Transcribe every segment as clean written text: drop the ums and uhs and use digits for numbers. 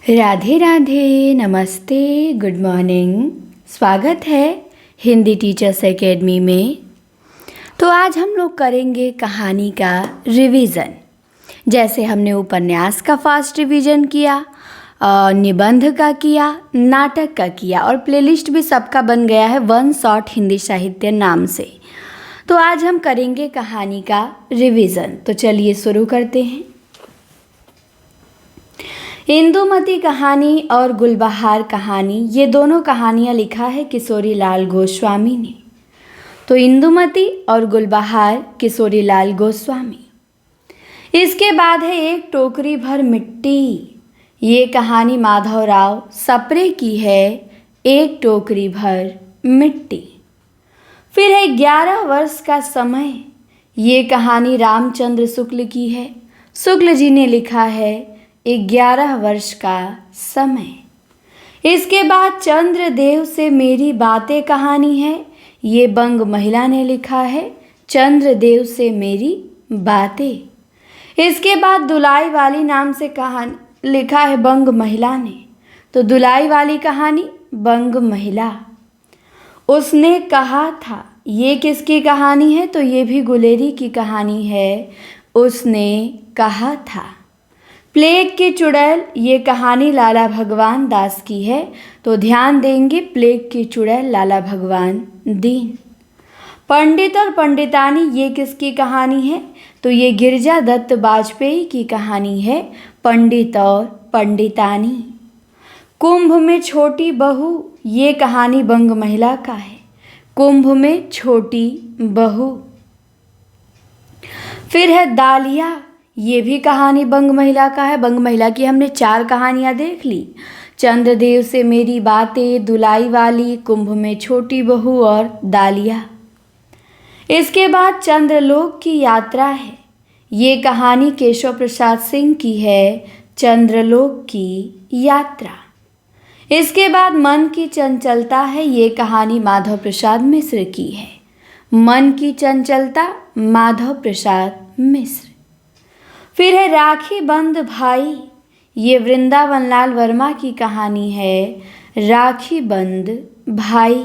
राधे राधे, नमस्ते, good morning. स्वागत है हिंदी टीचर्स एकेडमी में। तो आज हम लोग करेंगे कहानी का रिवीजन। जैसे हमने उपन्यास का फास्ट रिवीजन किया, निबंध का किया, नाटक का किया और प्लेलिस्ट भी सबका बन गया है वन शॉट हिंदी साहित्य नाम से। तो आज हम करेंगे कहानी का रिवीजन। तो चलिए शुरू करते हैं। इंदुमती कहानी और गुलबहार कहानी, ये दोनों कहानियाँ लिखा है किशोरी लाल गोस्वामी ने। तो इंदुमती और गुलबहार किशोरी लाल गोस्वामी। इसके बाद है एक टोकरी भर मिट्टी। ये कहानी माधवराव सप्रे की है, एक टोकरी भर मिट्टी। फिर है 11 वर्ष का समय। ये कहानी रामचंद्र शुक्ल की है। शुक्ल जी ने लिखा है 11 वर्ष का समय। इसके बाद चंद्रदेव से मेरी बातें कहानी है। ये बंग महिला ने लिखा है, चंद्रदेव से मेरी बातें। इसके बाद दुलाई वाली नाम से कहानी लिखा है बंग महिला ने। तो दुलाई वाली कहानी बंग महिला। उसने कहा था, ये किसकी कहानी है? तो ये भी गुलेरी की कहानी है। उसने कहा था। प्लेग की चुड़ैल, ये कहानी लाला भगवान दास की है। तो ध्यान देंगे, प्लेग की चुड़ैल लाला भगवान दीन। पंडित और पंडितानी, ये किसकी कहानी है? तो ये गिरजा दत्त वाजपेयी की कहानी है, पंडित और पंडितानी। कुंभ में छोटी बहू, ये कहानी बंग महिला का है, कुंभ में छोटी बहू। फिर है दालिया, ये भी कहानी बंग महिला का है। बंग महिला की हमने 4 कहानियाँ देख ली, चंद्रदेव से मेरी बातें, दुलाई वाली, कुंभ में छोटी बहू और दालिया। इसके बाद चंद्रलोक की यात्रा है। ये कहानी केशव प्रसाद सिंह की है, चंद्रलोक की यात्रा। इसके बाद मन की चंचलता है। ये कहानी माधव प्रसाद मिश्र की है, मन की चंचलता, माधव प्रसाद मिश्र। फिर है राखी बंध भाई, ये वृंदावन लाल वर्मा की कहानी है, राखी बंध भाई।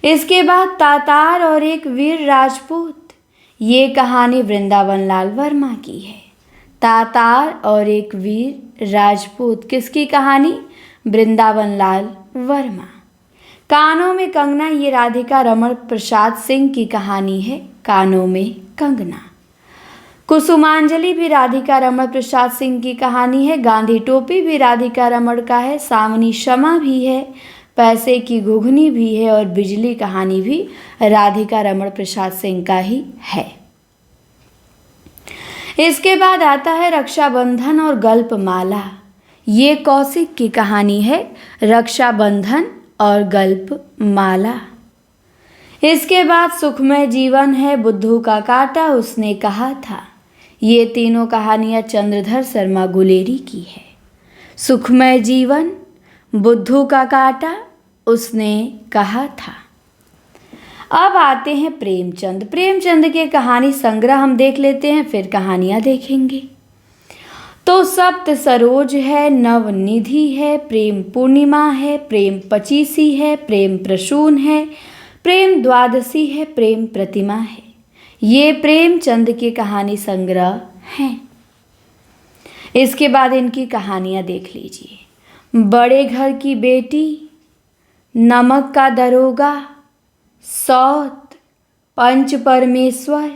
इसके बाद तातार और एक वीर राजपूत, ये कहानी वृंदावन लाल वर्मा की है। तातार और एक वीर राजपूत किसकी कहानी? वृंदावन लाल वर्मा। कानों में कंगना, ये राधिका रमण प्रसाद सिंह की कहानी है, कानों में कंगना। कुसुमांजलि भी राधिका रमण प्रसाद सिंह की कहानी है। गांधी टोपी भी राधिका रमण का है। सावनी शमा भी है, पैसे की घुघनी भी है और बिजली कहानी भी राधिका रमण प्रसाद सिंह का ही है। इसके बाद आता है रक्षाबंधन और गल्पमाला। ये कौशिक की कहानी है, रक्षाबंधन और गल्पमाला। इसके बाद सुखमय जीवन है, बुद्धू का कांटा, उसने कहा था। ये तीनों कहानियाँ चंद्रधर शर्मा गुलेरी की है। सुखमय जीवन, बुद्धू का कांटा, उसने कहा था। अब आते हैं प्रेमचंद। प्रेमचंद के कहानी संग्रह हम देख लेते हैं, फिर कहानियाँ देखेंगे। तो सप्त सरोज है, नवनिधि है, प्रेम पूर्णिमा है, प्रेम पचीसी है, प्रेम प्रसून है, प्रेम द्वादशी है, प्रेम प्रतिमा है। ये प्रेमचंद की कहानी संग्रह हैं। इसके बाद इनकी कहानियाँ देख लीजिए। बड़े घर की बेटी, नमक का दरोगा, सौत, पंच परमेश्वर,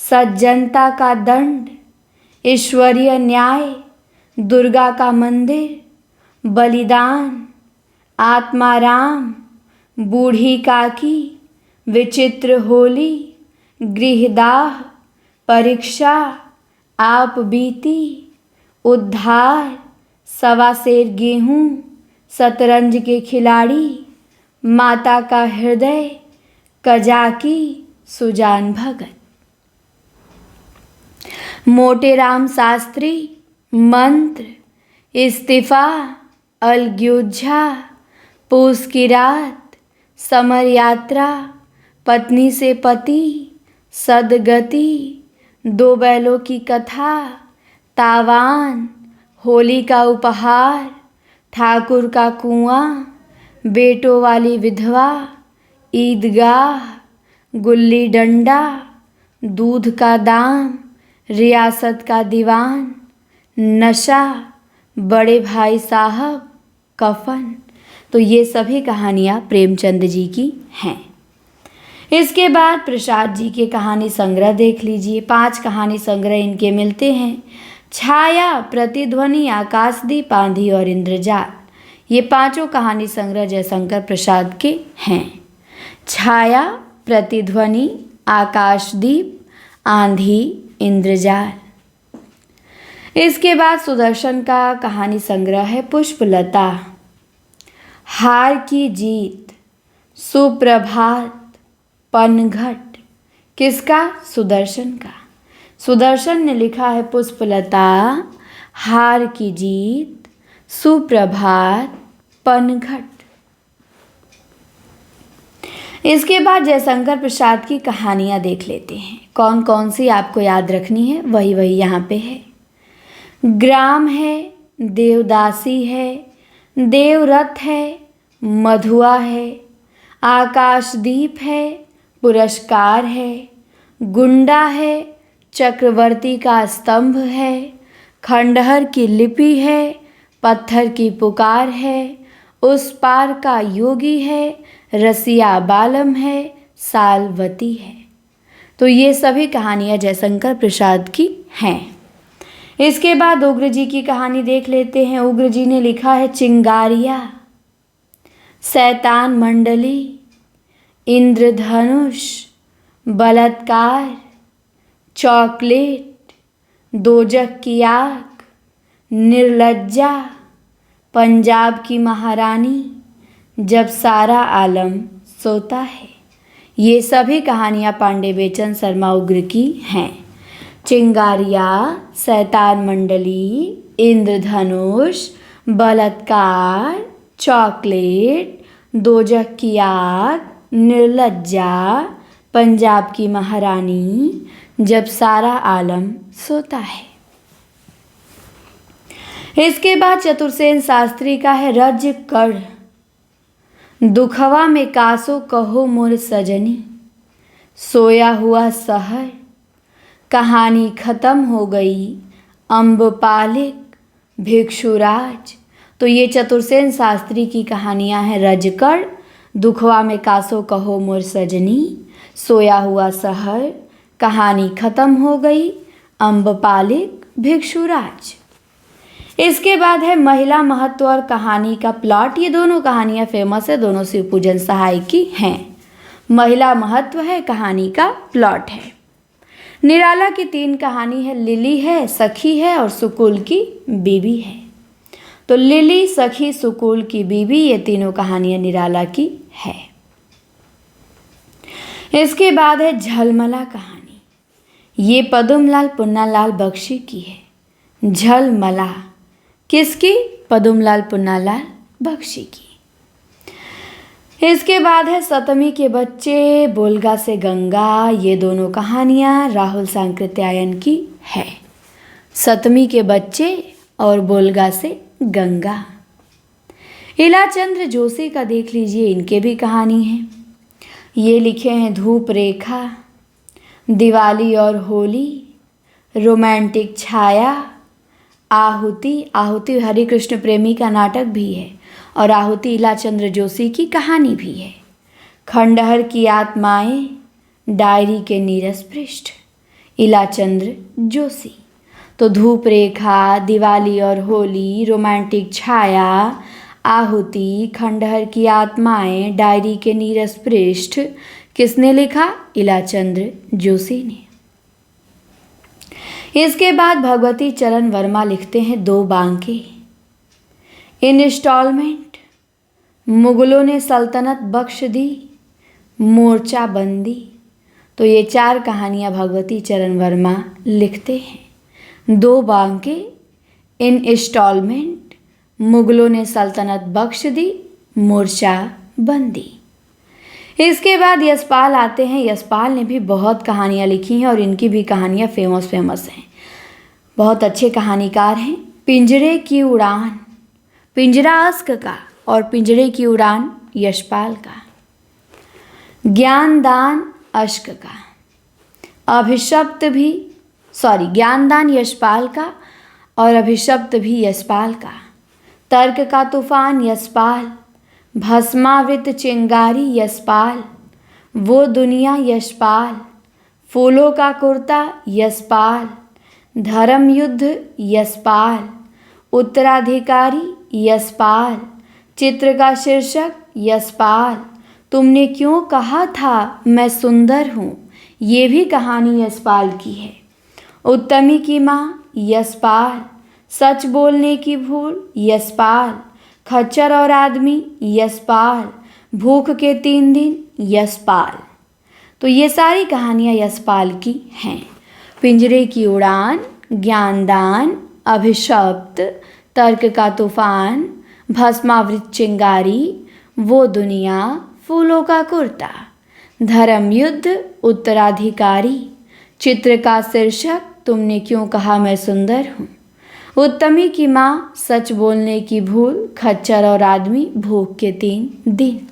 सज्जनता का दंड, ईश्वरीय न्याय, दुर्गा का मंदिर, बलिदान, आत्माराम, बूढ़ी काकी, विचित्र होली, गृहदाह, परीक्षा, आप बीती, उद्धार, सवा सेर गेहूँ, शतरंज के खिलाड़ी, माता का हृदय, कजाकी, सुजान भगत। मोटेराम शास्त्री, मंत्र, इस्तीफा, अलग्युझा, पूस की रात, समर यात्रा, पत्नी से पति, सदगति, 2 बैलों की कथा, तावान, होली का उपहार, ठाकुर का कुआं, बेटों वाली विधवा, ईदगाह, गुल्ली डंडा, दूध का दाम, रियासत का दीवान, नशा, बड़े भाई साहब, कफन। तो ये सभी कहानियाँ प्रेमचंद जी की हैं। इसके बाद प्रसाद जी के कहानी संग्रह देख लीजिए। 5 कहानी संग्रह इनके मिलते हैं। छाया, प्रतिध्वनि, आकाशदीप, आंधी और इंद्रजाल, ये 5 कहानी संग्रह जयशंकर प्रसाद के हैं। छाया, प्रतिध्वनि, आकाशदीप, आंधी, इंद्रजाल। इसके बाद सुदर्शन का कहानी संग्रह है पुष्पलता, हार की जीत, सुप्रभात, पनघट। किसका? सुदर्शन का। सुदर्शन ने लिखा है पुष्पलता, हार की जीत, सुप्रभात, पनघट। इसके बाद जयशंकर प्रसाद की कहानियाँ देख लेते हैं। कौन कौन सी आपको याद रखनी है वही वही यहाँ पे है। ग्राम है, देवदासी है, देवरथ है, मधुआ है, आकाशदीप है, पुरस्कार है, गुंडा है, चक्रवर्ती का स्तंभ है, खंडहर की लिपि है, पत्थर की पुकार है, उस पार का योगी है, रसिया बालम है, सालवती है। तो ये सभी कहानियाँ जयशंकर प्रसाद की हैं। इसके बाद उग्र जी की कहानी देख लेते हैं। उग्र जी ने लिखा है चिंगारिया, शैतान मंडली, इंद्रधनुष, बलात्कार, चॉकलेट, दोजक की आग, निर्लज्जा, पंजाब की महारानी, जब सारा आलम सोता है। ये सभी कहानियाँ पांडे बेचन शर्मा उग्र की हैं। चिंगारिया, शैतान मंडली, इंद्रधनुष, बलात्कार, चॉकलेट, दोजक की आग, निर्लज्जा, पंजाब की महारानी, जब सारा आलम सोता है। इसके बाद चतुर्सेन शास्त्री का है रज कड़, दुखवा में कासो कहो मोर सजनी, सोया हुआ सहर, कहानी खत्म हो गई, अम्बपालिक, भिक्षुराज। तो ये चतुर्सेन शास्त्री की कहानियाँ हैं रजकड़, दुखवा में कासो कहो मोर सजनी, सोया हुआ सहर, कहानी खत्म हो गई, अम्बपालिक, भिक्षुराज। इसके बाद है महिला महत्व और कहानी का प्लॉट। ये दोनों कहानियाँ फेमस है, दोनों शिव पूजन सहाय की हैं। महिला महत्व है, कहानी का प्लॉट है। निराला की 3 कहानी है, लिली है, सखी है और सुकुल की बीबी है। तो लिली, सखी, सुकुल की बीबी, ये तीनों कहानियाँ निराला की है। इसके बाद है झलमला कहानी, ये पदुमलाल पुन्नालाल बख्शी की है। झलमला किसकी? पदुमलाल पुन्नालाल बख्शी की। इसके बाद है सतमी के बच्चे, बोलगा से गंगा, ये दोनों कहानियाँ राहुल सांकृत्यायन की है। सतमी के बच्चे और बोलगा से गंगा। इलाचंद्र जोशी का देख लीजिए, इनके भी कहानी है। ये लिखे हैं धूप रेखा, दिवाली और होली, रोमांटिक छाया, आहुति। आहुति हरिकृष्ण प्रेमी का नाटक भी है और आहुति इलाचंद्र जोशी की कहानी भी है। खंडहर की आत्माएं, डायरी के नीरस पृष्ठ, इलाचंद्र जोशी। तो धूप रेखा, दिवाली और होली, रोमांटिक छाया, आहुति, खंडहर की आत्माएं, डायरी के नीरस पृष्ठ किसने लिखा? इलाचंद्र जोशी ने। इसके बाद भगवती चरण वर्मा लिखते हैं 2 बांके। इंस्टॉलमेंट, मुगलों ने सल्तनत बख्श दी, मोर्चा बंदी। तो ये 4 कहानियाँ भगवती चरण वर्मा लिखते हैं। 2 बांके, इंस्टॉलमेंट, मुगलों ने सल्तनत बख्श दी, मोर्चा बंदी। इसके बाद यशपाल आते हैं। यशपाल ने भी बहुत कहानियाँ लिखी हैं और इनकी भी कहानियाँ फेमस हैं। बहुत अच्छे कहानीकार हैं। पिंजरे की उड़ान, पिंजरा अस्क का और पिंजरे की उड़ान यशपाल का। ज्ञानदान अश्क का, अभिशप्त भी ज्ञानदान यशपाल का और अभिशप्त भी यशपाल का। तर्क का तूफान यशपाल, भस्मावृत चिंगारी यशपाल, वो दुनिया यशपाल, फूलों का कुर्ता यशपाल, धर्म युद्ध यशपाल, उत्तराधिकारी यशपाल, चित्र का शीर्षक यशपाल, तुमने क्यों कहा था मैं सुंदर हूँ, ये भी कहानी यशपाल की है। उत्तमी की माँ यशपाल, सच बोलने की भूल यशपाल, खच्चर और आदमी यशपाल, भूख के 3 दिन यशपाल। तो ये सारी कहानियाँ यशपाल की हैं। पिंजरे की उड़ान, ज्ञानदान, अभिशप्त, तर्क का तूफान, भस्मावृत चिंगारी, वो दुनिया, फूलों का कुर्ता, धर्म युद्ध, उत्तराधिकारी, चित्र का शीर्षक तुमने क्यों कहा मैं सुंदर हूँ, उत्तमी की माँ, सच बोलने की भूल, खच्चर और आदमी, भूख के 3 दिन।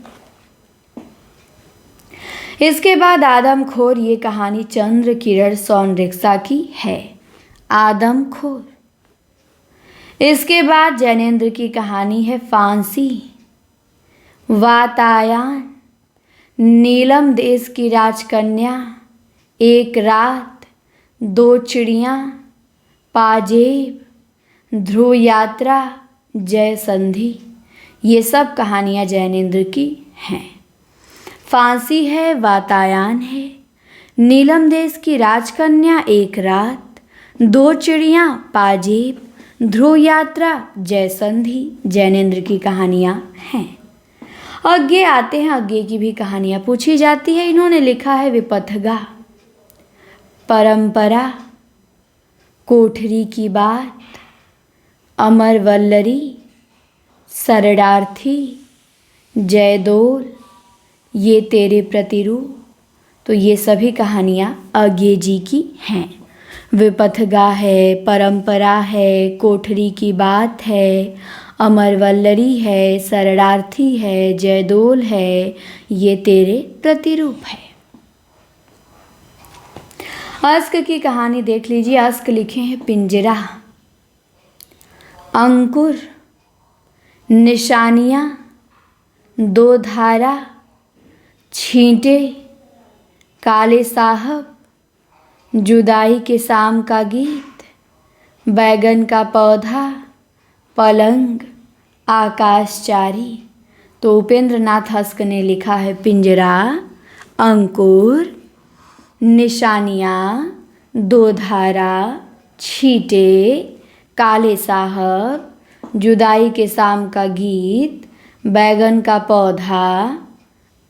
इसके बाद आदमखोर, ये कहानी चंद्र किरण सोनरिक्शा की है। आदमखोर। इसके बाद जैनेन्द्र की कहानी है फांसी। वातायन, नीलम देश की राजकन्या, एक रात, 2 चिड़ियाँ, पाजेब, ध्रुव यात्रा, जय संधि, ये सब कहानियाँ जैनेन्द्र की हैं। फांसी है, वातायन है, नीलम देश की राजकन्या, एक रात, 2 चिड़ियाँ, पाजेब, ध्रुव यात्रा, जय संधि, जैनेन्द्र की कहानियाँ हैं। आगे आते हैं, आगे की भी कहानियाँ पूछी जाती है। इन्होंने लिखा है विपथगा, परंपरा, कोठरी की बात, अमर वल्लरी, शरणार्थी, जयदोल, ये तेरे प्रतिरूप। तो ये सभी कहानियाँ अज्ञे जी की हैं। विपथगा है, परंपरा है, कोठरी की बात है, अमर वल्लरी है, शरणार्थी है, जयदोल है, ये तेरे प्रतिरूप है। अस्क की कहानी देख लीजिए। अस्क लिखे हैं पिंजरा, अंकुर, निशानियाँ, 2 धारा, छींटे, काले साहब, जुदाई के शाम का गीत, बैगन का पौधा, पलंग, आकाशचारी। तो उपेंद्र नाथ अस्क ने लिखा है पिंजरा, अंकुर, निशानियाँ, 2 धारा, छींटे, काले साहब, जुदाई के शाम का गीत, बैगन का पौधा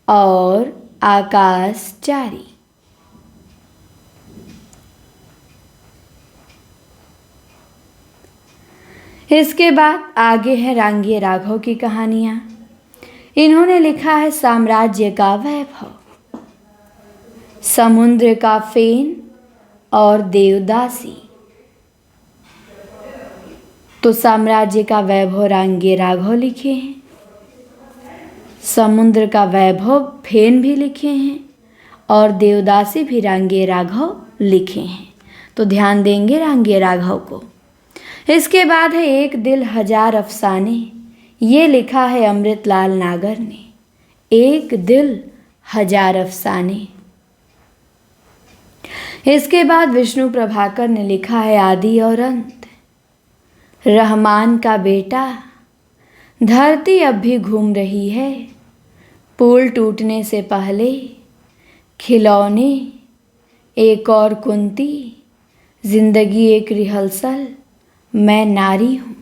और आकाशचारी। इसके बाद आगे है रांगिए राघव की कहानियाँ। इन्होंने लिखा है साम्राज्य का वैभव, समुद्र का फेन और देवदासी। तो साम्राज्य का वैभव रांगिए राघव लिखे हैं, समुद्र का वैभव फेन भी लिखे हैं और देवदासी भी रांगिए राघव लिखे हैं। तो ध्यान देंगे रांगिए राघव को। इसके बाद है एक दिल हजार अफसाने, ये लिखा है अमृतलाल नागर ने। एक दिल हजार अफसाने। इसके बाद विष्णु प्रभाकर ने लिखा है आदि और अंत। रहमान का बेटा, धरती अब भी घूम रही है, पुल टूटने से पहले, खिलौने, एक और कुंती, जिंदगी एक रिहर्सल, मैं नारी हूँ।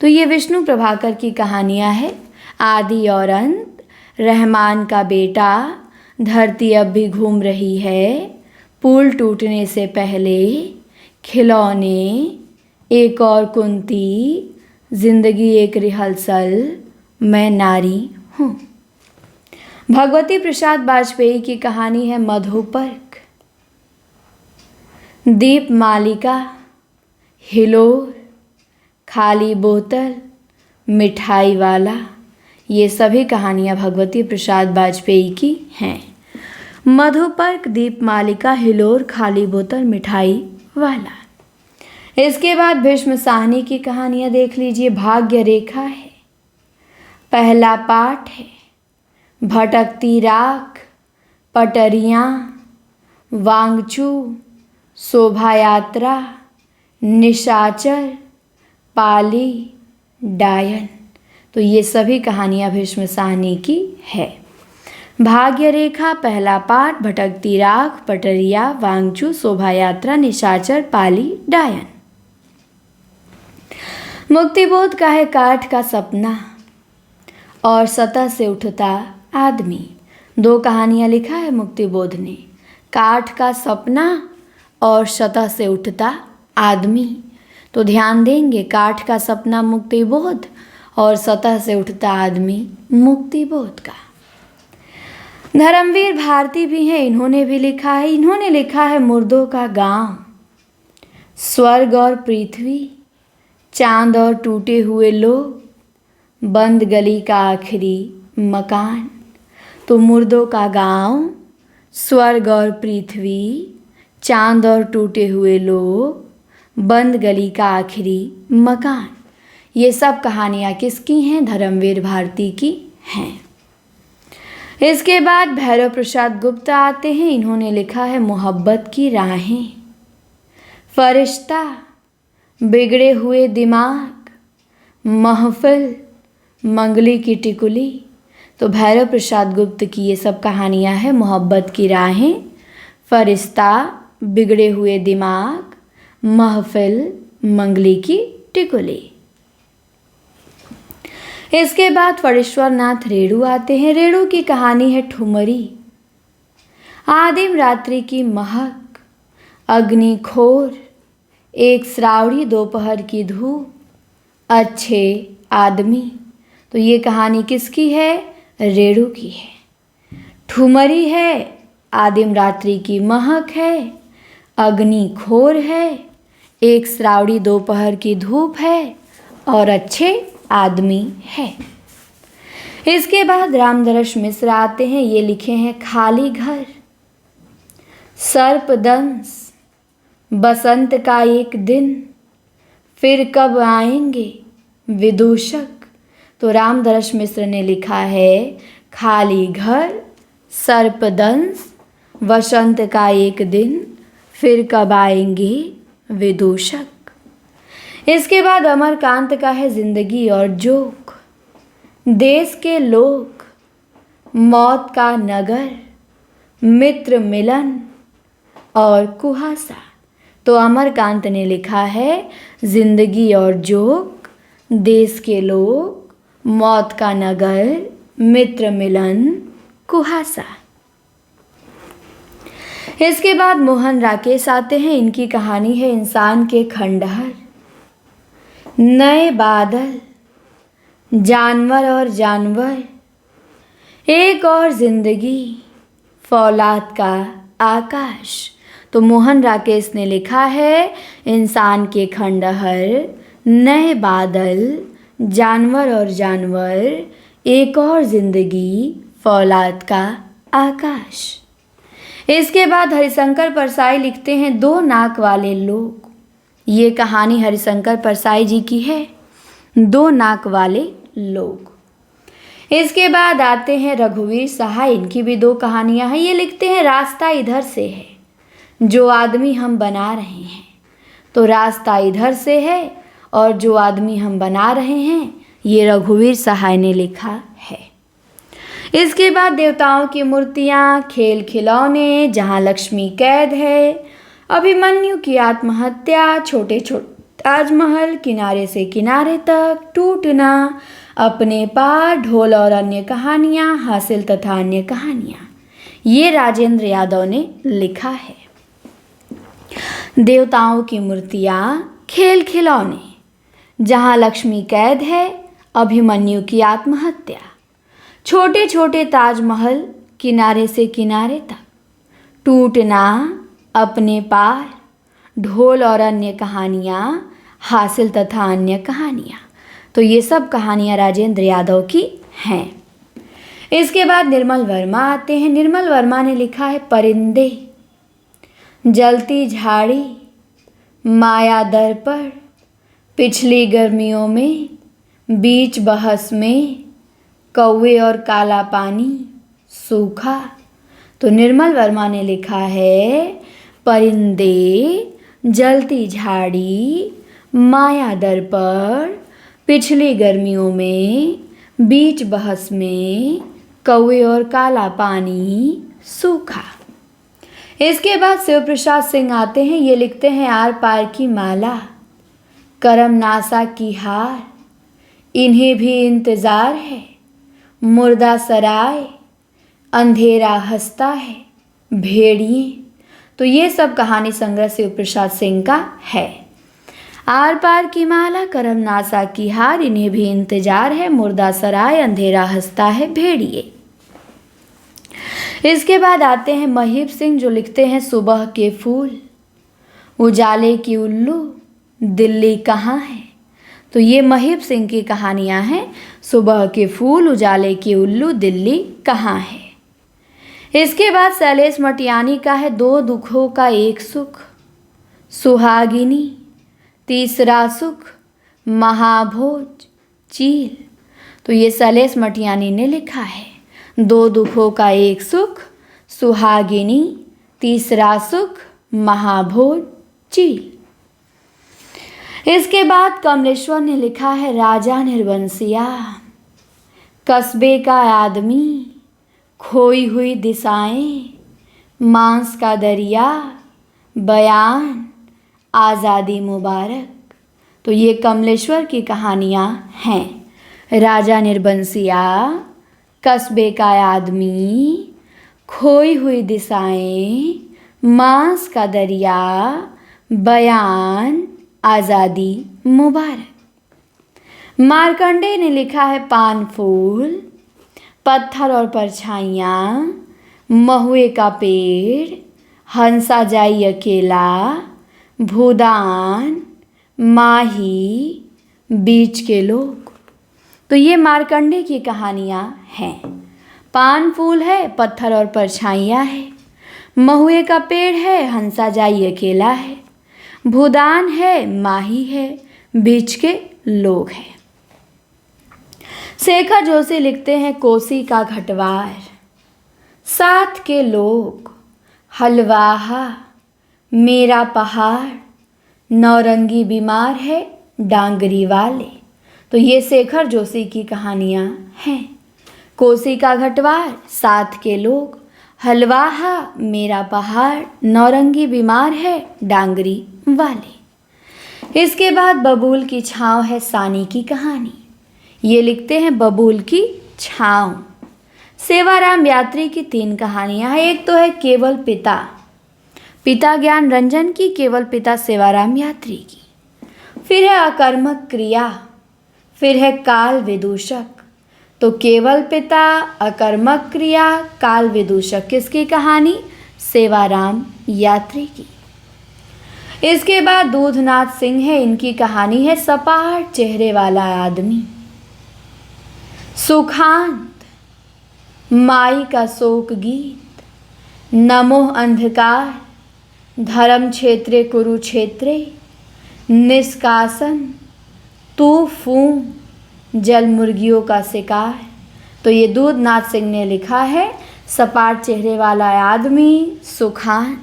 तो ये विष्णु प्रभाकर की कहानियाँ हैं। आदि और अंत, रहमान का बेटा, धरती अब भी घूम रही है, पुल टूटने से पहले, खिलौने, एक और कुंती, जिंदगी एक रिहर्सल, मैं नारी हूँ। भगवती प्रसाद वाजपेयी की कहानी है मधुपर्क। दीप मालिका, हिलोर, खाली बोतल, मिठाई वाला, ये सभी कहानियाँ भगवती प्रसाद वाजपेयी की हैं। मधुपर्क, दीपमालिका, हिलोर, खाली बोतल, मिठाई वाला। इसके बाद भीष्म साहनी की कहानियाँ देख लीजिए। भाग्य रेखा है, पहला पाठ है, भटकती राख, पटरियाँ, वांगचू, शोभा यात्रा, निशाचर, पाली, डायन। तो ये सभी कहानियाँ भीष्म साहनी की है। भाग्य रेखा, पहला पाठ, भटकती राख, पटरिया, वांगचू, शोभा यात्रा, निशाचर, पाली, डायन। मुक्तिबोध का है काठ का सपना और सतह से उठता आदमी। दो कहानियाँ लिखा है मुक्तिबोध ने, काठ का सपना और सतह से उठता आदमी। तो ध्यान देंगे, काठ का सपना मुक्तिबोध और सतह से उठता आदमी मुक्तिबोध का। धर्मवीर भारती भी हैं, इन्होंने भी लिखा है। इन्होंने लिखा है मुर्दों का गांव, स्वर्ग और पृथ्वी, चांद और टूटे हुए लोग, बंद गली का आखिरी मकान। तो मुर्दों का गांव, स्वर्ग और पृथ्वी, चांद और टूटे हुए लोग, बंद गली का आखिरी मकान, ये सब कहानियाँ किसकी हैं? धर्मवीर भारती की हैं। इसके बाद भैरव प्रसाद गुप्ता आते हैं। इन्होंने लिखा है मोहब्बत की राहें, फरिश्ता, बिगड़े हुए दिमाग, महफिल, मंगली की टिकुली। तो भैरव प्रसाद गुप्त की ये सब कहानियाँ हैं। मोहब्बत की राहें, फरिश्ता, बिगड़े हुए दिमाग, महफिल, मंगली की टिकुली। इसके बाद फणीश्वर नाथ रेणु आते हैं। रेणु की कहानी है ठुमरी, आदिम रात्रि की महक, अग्निखोर, एक श्रावणी दोपहर की धूप, अच्छे आदमी। तो ये कहानी किसकी है? रेणु की है। ठुमरी है, आदिम रात्रि की महक है, अग्निखोर है, एक श्रावणी दोपहर की धूप है और अच्छे आदमी है। इसके बाद रामदरस मिश्र आते हैं। ये लिखे हैं खाली घर, सर्पदंश, बसंत का एक दिन, फिर कब आएंगे विदूषक। तो रामदरस मिश्र ने लिखा है खाली घर, सर्पदंश, वसंत का एक दिन, फिर कब आएंगे विदूषक। इसके बाद अमरकांत का है जिंदगी और जोक, देश के लोग, मौत का नगर, मित्र मिलन और कुहासा। तो अमरकांत ने लिखा है जिंदगी और जोक, देश के लोग, मौत का नगर, मित्र मिलन, कुहासा। इसके बाद मोहन राकेश आते हैं। इनकी कहानी है इंसान के खंडहर, नए बादल, जानवर और जानवर, एक और जिंदगी, फौलाद का आकाश। तो मोहन राकेश ने लिखा है इंसान के खंडहर, नए बादल, जानवर और जानवर, एक और जिंदगी, फौलाद का आकाश। इसके बाद हरिशंकर परसाई लिखते हैं दो नाक वाले लोग। ये कहानी हरिशंकर परसाई जी की है, दो नाक वाले लोग। इसके बाद आते हैं रघुवीर सहाय। इनकी भी दो कहानियां हैं। ये लिखते हैं रास्ता इधर से है, जो आदमी हम बना रहे हैं। तो रास्ता इधर से है और जो आदमी हम बना रहे हैं, ये रघुवीर सहाय ने लिखा है। इसके बाद देवताओं की मूर्तियाँ, खेल खिलौने, जहाँ लक्ष्मी कैद है, अभिमन्यु की आत्महत्या, छोटे छोटे ताजमहल, किनारे से किनारे तक, टूटना, अपने पार, ढोल और अन्य कहानियाँ, हासिल तथा अन्य कहानियाँ, ये राजेंद्र यादव ने लिखा है। देवताओं की मूर्तियाँ, खेल खिलौने, जहाँ लक्ष्मी कैद है, अभिमन्यु की आत्महत्या, छोटे छोटे ताजमहल, किनारे से किनारे तक, टूटना, अपने पार, ढोल और अन्य कहानियाँ, हासिल तथा अन्य कहानियाँ। तो ये सब कहानियाँ राजेंद्र यादव की हैं। इसके बाद निर्मल वर्मा आते हैं। निर्मल वर्मा ने लिखा है परिंदे, जलती झाड़ी, माया दर्पण, पिछली गर्मियों में, बीच बहस में, कौवे और काला पानी, सूखा। तो निर्मल वर्मा ने लिखा है परिंदे, जलती झाड़ी, माया दर्पण, पिछली गर्मियों में, बीच बहस में, कौवे और काला पानी, सूखा। इसके बाद शिव प्रसाद सिंह आते हैं। ये लिखते हैं आर पार की माला, करम नासा की हार, इन्हें भी इंतज़ार है, मुर्दा सराय, अंधेरा हंसता है, भेड़िए। तो ये सब कहानी संग्रह शिव प्रसाद सिंह का है। आर पार की माला, करम नासा की हार, इन्हें भी इंतजार है, मुर्दा सराय, अंधेरा हंसता है, भेड़िए। इसके बाद आते हैं महीप सिंह, जो लिखते हैं सुबह के फूल, उजाले की उल्लू, दिल्ली कहाँ है। तो ये महीप सिंह की कहानियाँ हैं। सुबह के फूल, उजाले की उल्लू, दिल्ली कहाँ है। इसके बाद शैलेश मटियानी का है दो दुखों का एक सुख, सुहागिनी, तीसरा सुख, महाभोज, चील। तो ये शैलेश मटियानी ने लिखा है। दो दुखों का एक सुख, सुहागिनी, तीसरा सुख, महाभोज, चील। इसके बाद कमलेश्वर ने लिखा है राजा निर्बंसिया, कस्बे का आदमी, खोई हुई दिशाएं, मांस का दरिया, बयान, आज़ादी मुबारक। तो ये कमलेश्वर की कहानियाँ हैं। राजा निर्बंसिया, कस्बे का आदमी, खोई हुई दिशाएं, मांस का दरिया, बयान, आज़ादी मुबारक। मार्कंडेय ने लिखा है पान फूल, पत्थर और परछाइयाँ, महुए का पेड़, हंसा जाई अकेला, भूदान, माही, बीच के लोग। तो ये मार्कंडेय की कहानियाँ हैं। पान फूल है, पत्थर और परछाइयाँ है, महुए का पेड़ है, हंसा जाई अकेला है, भूदान है, माही है, बीच के लोग हैं। शेखर जोशी लिखते हैं कोसी का घटवार, साथ के लोग, हलवाहा, मेरा पहाड़, नौरंगी बीमार है, डांगरी वाले। तो ये शेखर जोशी की कहानियाँ हैं। कोसी का घटवार, साथ के लोग, हलवाहा, मेरा पहाड़, नौरंगी बीमार है, डांगरी वाले। इसके बाद बबूल की छाँव है सानी की कहानी। ये लिखते हैं बबूल की छाँव। सेवाराम यात्री की 3 कहानियाँ हैं। एक तो है केवल पिता, पिता ज्ञान रंजन की, केवल पिता सेवाराम यात्री की। फिर है अकर्मक क्रिया, फिर है काल विदूषक। तो केवल पिता, अकर्मक क्रिया, काल विदूषक किसकी कहानी? सेवाराम यात्री की। इसके बाद दूधनाथ सिंह है, इनकी कहानी है सपाट चेहरे वाला आदमी। सुखांत, माई का शोक गीत, नमोह अंधकार, धर्म क्षेत्रे कुरुक्षेत्रे, निष्कासन, तूफून, जल मुर्गियों का शिकार। तो ये दूधनाथ सिंह ने लिखा है सपाट चेहरे वाला आदमी, सुखांत,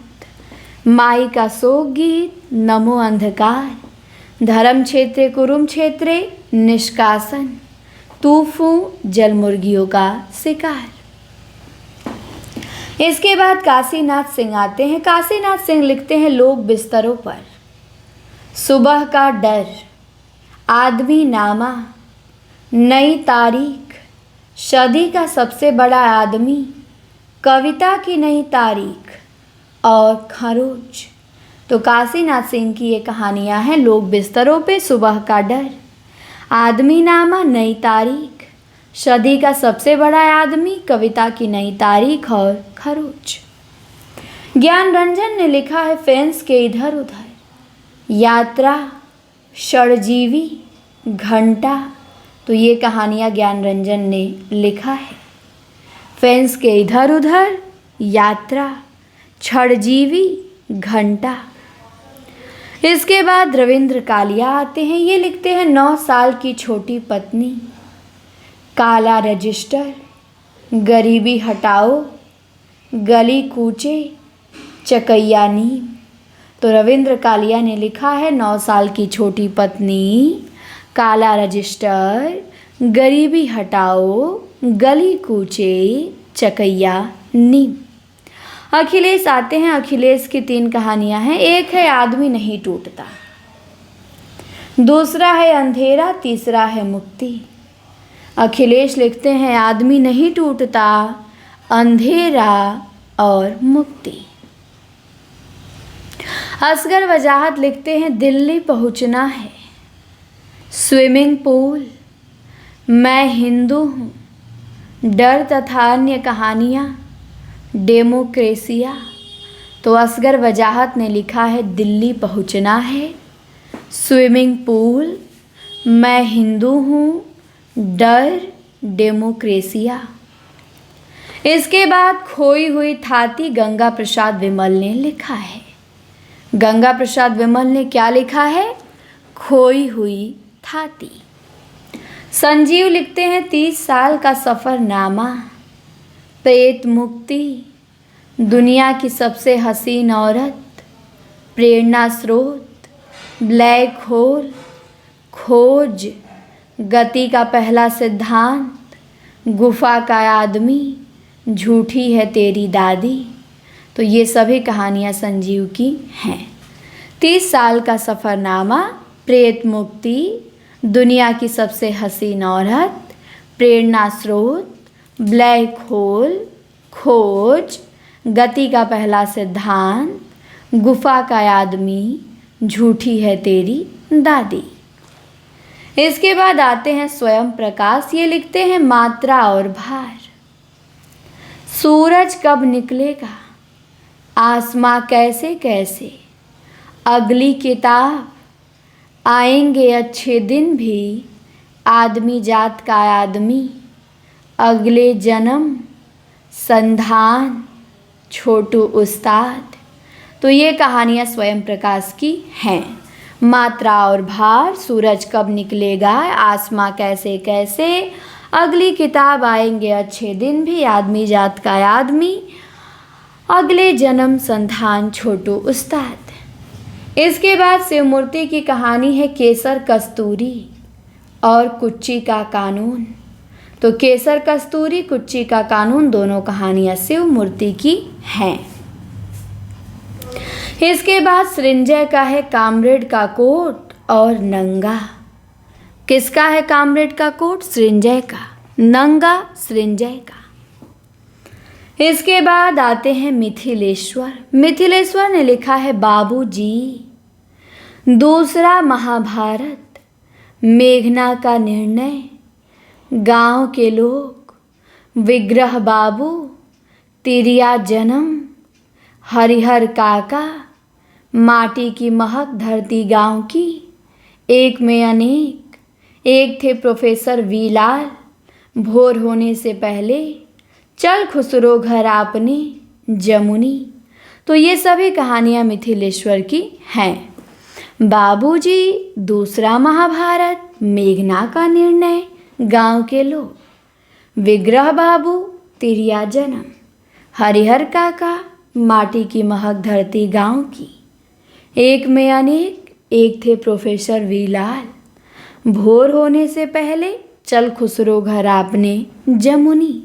माई का शोक गीत, नमो अंधकार, धर्म क्षेत्रे कुरुम क्षेत्रे, निष्कासन, तूफून, जल मुर्गियों का शिकार। इसके बाद काशीनाथ सिंह आते हैं। काशीनाथ सिंह लिखते हैं लोग बिस्तरों पर, सुबह का डर, आदमी नामा, नई तारीख, सदी का सबसे बड़ा आदमी, कविता की नई तारीख और खरोच। तो काशीनाथ सिंह की ये कहानियाँ हैं लोग बिस्तरों पे, सुबह का डर, आदमी नामा, नई तारीख, सदी का सबसे बड़ा आदमी, कविता की नई तारीख और खरोच। ज्ञान रंजन ने लिखा है फेंस के इधर उधर, यात्रा, षड़जीवी, घंटा। तो ये कहानियाँ ज्ञान रंजन ने लिखा है। फैंस के इधर उधर, यात्रा, छड़जीवी, घंटा। इसके बाद रविंद्र कालिया आते हैं। ये लिखते हैं 9 साल की छोटी पत्नी, काला रजिस्टर, गरीबी हटाओ, गली कूचे, चकैया नीम। तो रविंद्र कालिया ने लिखा है 9 साल की छोटी पत्नी, काला रजिस्टर, गरीबी हटाओ, गली कूचे, चकैया नीम। अखिलेश आते हैं। अखिलेश की 3 कहानियां हैं। एक है आदमी नहीं टूटता, दूसरा है अंधेरा, तीसरा है मुक्ति। अखिलेश लिखते हैं आदमी नहीं टूटता, अंधेरा और मुक्ति। असगर वजाहत लिखते हैं दिल्ली पहुंचना है, स्विमिंग पूल, मैं हिंदू हूँ, डर तथा अन्य कहानियाँ, डेमोक्रेसिया। तो असगर वजाहत ने लिखा है दिल्ली पहुंचना है, स्विमिंग पूल, मैं हिंदू हूँ, डर, डेमोक्रेसिया। इसके बाद खोई हुई थाती गंगा प्रसाद विमल ने लिखा है। गंगा प्रसाद विमल ने क्या लिखा है? खोई हुई थाती। संजीव लिखते हैं 30 साल का सफ़रनामा, प्रेत मुक्ति, दुनिया की सबसे हसीन औरत, प्रेरणा स्रोत, ब्लैक होल, खोज, गति का पहला सिद्धांत, गुफा का आदमी, झूठी है तेरी दादी। तो ये सभी कहानियाँ संजीव की हैं। 30 साल का सफ़रनामा, प्रेत मुक्ति, दुनिया की सबसे हसीन औरत, प्रेरणा स्रोत, ब्लैक होल, खोज, गति का पहला सिद्धांत, गुफा का आदमी, झूठी है तेरी दादी। इसके बाद आते हैं स्वयं प्रकाश। ये लिखते हैं मात्रा और भार, सूरज कब निकलेगा, आसमां कैसे कैसे, अगली किताब, आएंगे अच्छे दिन भी, आदमी जात का आदमी, अगले जन्म, संधान, छोटू उस्ताद। तो ये कहानियाँ स्वयं प्रकाश की हैं। मात्रा और भार, सूरज कब निकलेगा, आसमां कैसे कैसे, अगली किताब, आएंगे अच्छे दिन भी, आदमी जात का आदमी, अगले जन्म, संधान, छोटू उस्ताद। इसके बाद शिवमूर्ति की कहानी है केसर कस्तूरी और कुच्ची का कानून। तो केसर कस्तूरी, कुच्ची का कानून, दोनों कहानियाँ शिवमूर्ति की हैं। इसके बाद सृंजय का है कामरेड का कोट और नंगा। किसका है कामरेड का कोट? सृंजय का। नंगा सृंजय का। इसके बाद आते हैं मिथिलेश्वर। मिथिलेश्वर ने लिखा है बाबूजी, दूसरा महाभारत, मेघना का निर्णय, गांव के लोग, विग्रह बाबू, तिरिया जन्म, हरिहर काका, माटी की महक धरती गांव की, एक में अनेक, एक थे प्रोफेसर वी लाल, भोर होने से पहले, चल खुसरो घर आपने, जमुनी। तो ये सभी कहानियाँ मिथिलेश्वर की हैं। बाबूजी, दूसरा महाभारत, मेघना का निर्णय, गांव के लोग, विग्रह बाबू, तिरिया जन्म, हरिहर काका, माटी की महक धरती गांव की, एक में अनेक, एक थे प्रोफेसर वी लाल, भोर होने से पहले, चल खुसरो घर आपने, जमुनी।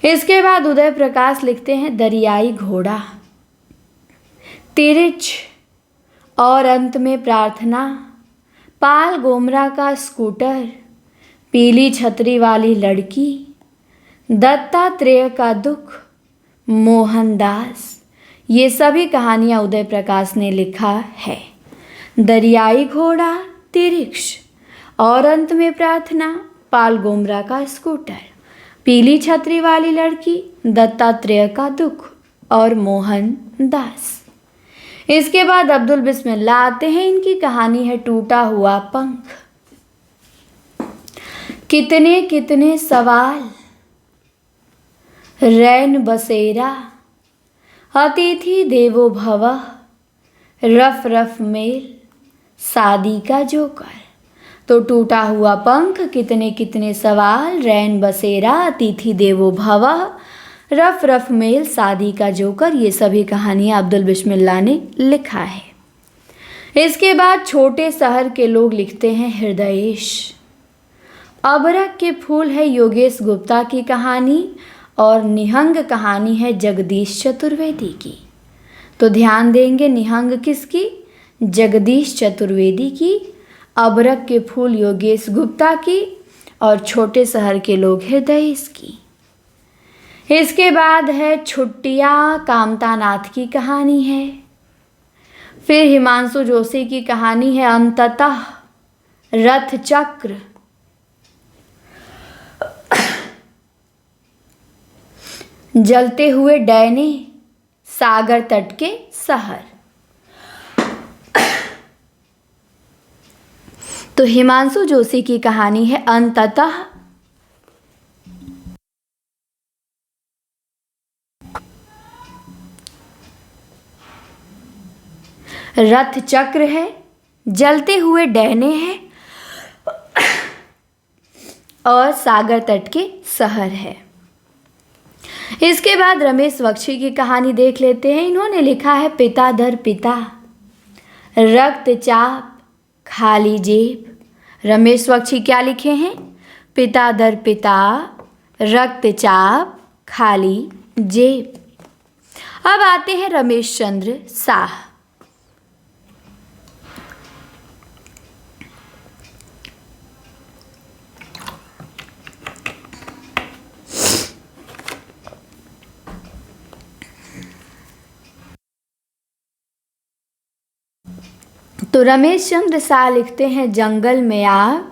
इसके बाद उदय प्रकाश लिखते हैं दरियाई घोड़ा, तिरिच और अंत में प्रार्थना, पाल गोमरा का स्कूटर, पीली छतरी वाली लड़की, दत्तात्रेय का दुख, मोहनदास। ये सभी कहानियाँ उदय प्रकाश ने लिखा है। दरियाई घोड़ा, तिरिक्ष और अंत में प्रार्थना, पाल गोमरा का स्कूटर, पीली छतरी वाली लड़की, दत्तात्रेय का दुख और मोहनदास। इसके बाद अब्दुल बिस्मिल्लाह आते हैं। इनकी कहानी है टूटा हुआ पंख। कितने कितने सवाल, रैन बसेरा, अतिथि देवो भव, रफ रफ मेल, शादी का जोकर। तो टूटा हुआ पंख, कितने कितने सवाल, रैन बसेरा, अतिथि देवो भव, रफ रफ मेल, शादी का जोकर, ये सभी कहानियाँ अब्दुल बिस्मिल्लाह ने लिखा है। इसके बाद छोटे शहर के लोग लिखते हैं हृदयेश। अबरक के फूल है योगेश गुप्ता की कहानी और निहंग कहानी है जगदीश चतुर्वेदी की। तो ध्यान देंगे, निहंग किसकी? जगदीश चतुर्वेदी की। अबरक के फूल योगेश गुप्ता की और छोटे शहर के लोग हृदयेश की। इसके बाद है छुट्टियाँ, कामता नाथ की कहानी है। फिर हिमांशु जोशी की कहानी है अंततः, रथ चक्र। जलते हुए डैने, सागर तट के शहर। तो हिमांशु जोशी की कहानी है अंततः। रथ चक्र है, जलते हुए डैने हैं और सागर तट के शहर है। इसके बाद रमेश बख्शी की कहानी देख लेते हैं। इन्होंने लिखा है पिता दर पिता, रक्तचाप, खाली जेब। रमेश बख्शी क्या लिखे हैं? पिता दर पिता, रक्तचाप, खाली जेब। अब आते हैं रमेश चंद्र शाह। तो रमेश चंद्र शाह लिखते हैं जंगल में आग,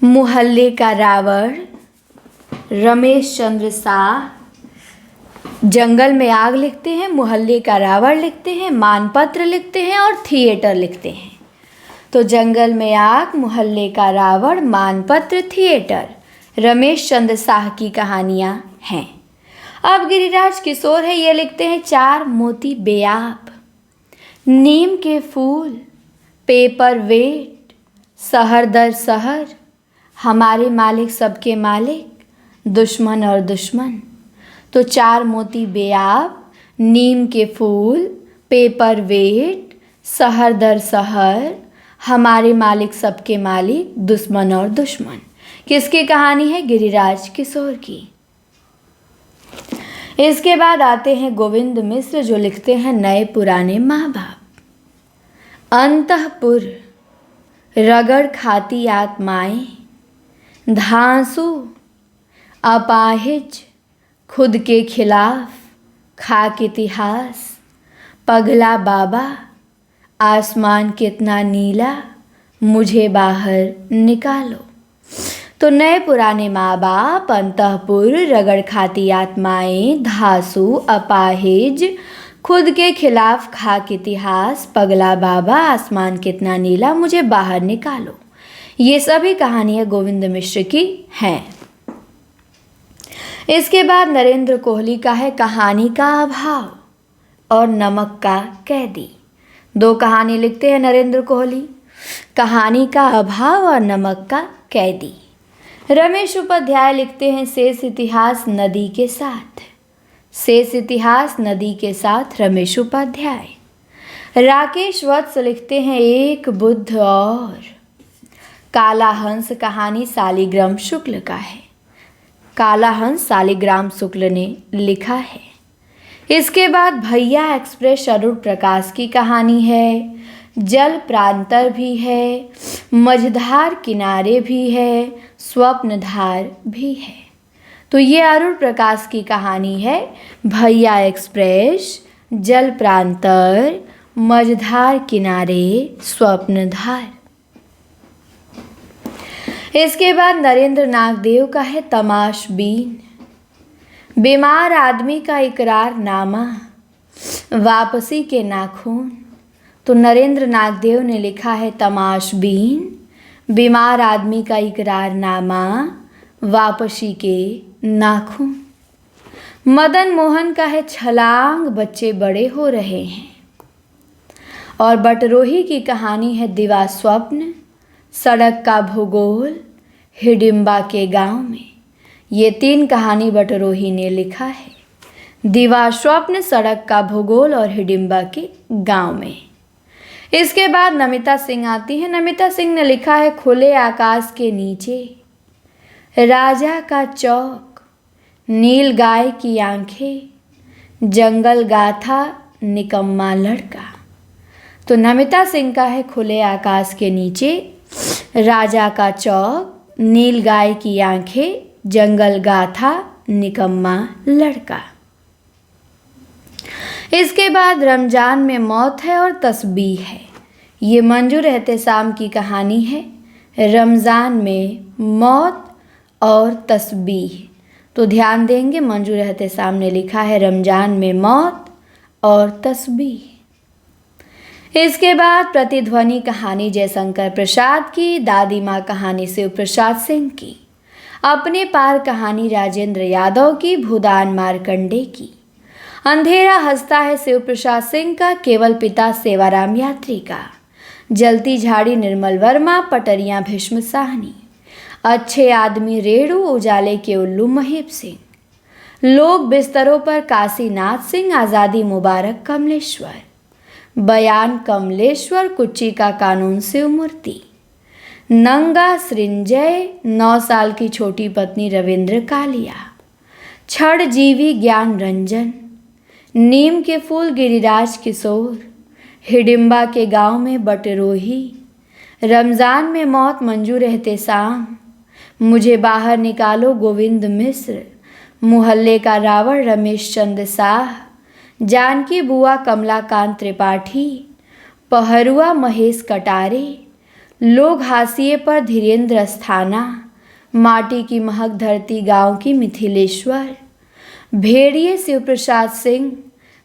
मोहल्ले का रावण। रमेश चंद्र शाह जंगल में आग लिखते हैं, मोहल्ले का रावण लिखते हैं, मानपत्र लिखते हैं और थिएटर लिखते हैं। तो जंगल में आग, मोहल्ले का रावण, मानपत्र, थिएटर रमेश चंद्र शाह की कहानियाँ हैं। अब गिरिराज किशोर है, ये लिखते हैं चार मोती बेआब, नीम के फूल, पेपर वेट, शहर दर शहर, हमारे मालिक सबके मालिक, दुश्मन और दुश्मन। तो चार मोती बेआब, नीम के फूल, पेपर वेट, शहर दर शहर, हमारे मालिक सबके मालिक, दुश्मन और दुश्मन। किसकी कहानी है? गिरिराज किशोर की। इसके बाद आते हैं गोविंद मिश्र, जो लिखते हैं नए पुराने माँ बाप। अंतःपुर, रगड़ खाती आत्माएं, धांसू, अपाहिज, खुद के खिलाफ, खाक इतिहास, पगला बाबा, आसमान कितना नीला, मुझे बाहर निकालो। तो नए पुराने माँ बाप, अंतःपुर, रगड़ खाती आत्माएं, धांसू, अपाहिज, खुद के खिलाफ, खाक इतिहास, पगला बाबा, आसमान कितना नीला, मुझे बाहर निकालो, ये सभी कहानियाँ गोविंद मिश्र की हैं। इसके बाद नरेंद्र कोहली का है कहानी का अभाव और नमक का कैदी। दो कहानी लिखते हैं नरेंद्र कोहली, कहानी का अभाव और नमक का कैदी। रमेश उपाध्याय लिखते हैं शेष इतिहास नदी के साथ। शेष इतिहास नदी के साथ रमेश उपाध्याय। राकेश वत्स लिखते हैं एक बुद्ध और। काला हंस कहानी शालिग्राम शुक्ल का है। काला हंस शालिग्राम शुक्ल ने लिखा है। इसके बाद भैया एक्सप्रेस अरुण प्रकाश की कहानी है। जल प्रांतर भी है, मझधार किनारे भी है, स्वप्नधार भी है। तो ये अरुण प्रकाश की कहानी है, भैया एक्सप्रेस, जल प्रांतर, मझधार किनारे, स्वप्नधार। इसके बाद नरेंद्र नागदेव का है तमाशबीन। बीमार आदमी का इकरारनामा। वापसी के नाखून। तो नरेंद्र नागदेव ने लिखा है तमाशबीन, बीमार आदमी का इकरारनामा, वापसी के नाखून। मदन मोहन का है छलांग, बच्चे बड़े हो रहे हैं। और बटरोही की कहानी है दिवा स्वप्न, सड़क का भूगोल, हिडिंबा के गांव में। ये 3 कहानी बटरोही ने लिखा है, दिवा स्वप्न, सड़क का भूगोल और हिडिंबा के गांव में। इसके बाद नमिता सिंह आती है। नमिता सिंह ने लिखा है खुले आकाश के नीचे, राजा का चौक, नील गाय की आंखें, जंगल गाथा, निकम्मा लड़का। तो नमिता सिंह का है खुले आकाश के नीचे, राजा का चौक, नील गाय की आंखें, जंगल गाथा, निकम्मा लड़का। इसके बाद रमजान में मौत है और तस्बीह है। ये मंजूर एहतेशाम की कहानी है, रमज़ान में मौत और तस्बीह। तो ध्यान देंगे, मंजूर एहतेशाम ने लिखा है रमज़ान में मौत और तस्बीह। इसके बाद प्रतिध्वनि कहानी जयशंकर प्रसाद की, दादी माँ कहानी शिव प्रसाद सिंह की, अपने पार कहानी राजेंद्र यादव की, भूदान मार्कंडे की, अंधेरा हंसता है शिव प्रसाद सिंह का, केवल पिता सेवाराम यात्री का, जलती झाड़ी निर्मल वर्मा, पटरियां भीष्म साहनी, अच्छे आदमी रेणु, उजाले के उल्लू महीप सिंह, लोग बिस्तरों पर काशीनाथ सिंह, आज़ादी मुबारक कमलेश्वर, बयान कमलेश्वर, कुच्ची का कानून शिवमूर्ति, नंगा सृंजय, 9 साल की छोटी पत्नी रविंद्र कालिया, क्षण जीवी ज्ञान रंजन, नीम के फूल गिरिराज किशोर, हिडिंबा के गांव में बटरोही, रमज़ान में मौत मंजूर एहतेशाम, मुझे बाहर निकालो गोविंद मिश्र, मुहल्ले का रावण रमेश चंद्र शाह, जानकी बुआ कमलाकांत त्रिपाठी, पहरुआ महेश कटारे, लोग हाशिए पर धीरेन्द्र अस्थाना, माटी की महक धरती गांव की मिथिलेश्वर, भेड़िए शिव प्रसाद सिंह,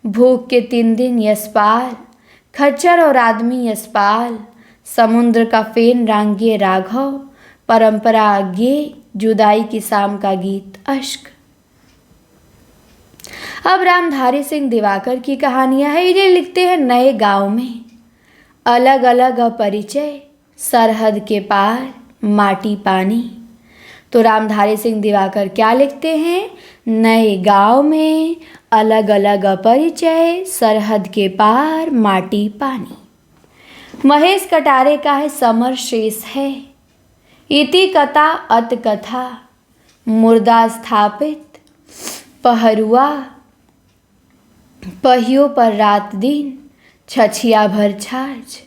भूख के 3 दिन यशपाल, खच्चर और आदमी यशपाल, समुद्र का फेन रांगिए राघव, परंपरा आज्ञे, जुदाई की शाम का गीत अश्क। अब रामधारी सिंह दिवाकर की कहानियां हैं। ये लिखते हैं नए गांव में, अलग अलग अपरिचय, सरहद के पार, माटी पानी। तो रामधारी सिंह दिवाकर क्या लिखते हैं, नए गांव में, अलग अलग अपरिचय, सरहद के पार, माटी पानी। महेश कटारे का है समर शेष है, इति कथा अत कथा, मुर्दा स्थापित, पहरुआ, पहियों पर रात दिन, छछिया भर छाछ।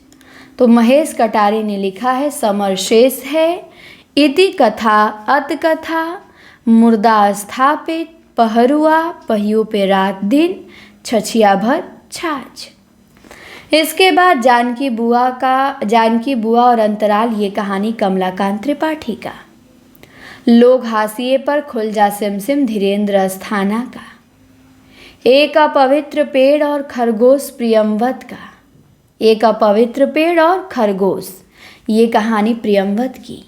तो महेश कटारे ने लिखा है समर शेष है, इति कथा अत कथा, मुर्दा स्थापित, पहरुआ, पहियों पे रात दिन, छछिया भर छाछ। इसके बाद जानकी बुआ और अंतराल, ये कहानी कमलाकांत त्रिपाठी का, लोग हाशिए पर खुल जा सिमसिम, धीरेन्द्र अस्थाना का, एक अपवित्र पेड़ और खरगोश प्रियमवत का, एक अपवित्र पेड़ और खरगोश, ये कहानी प्रियमवत की,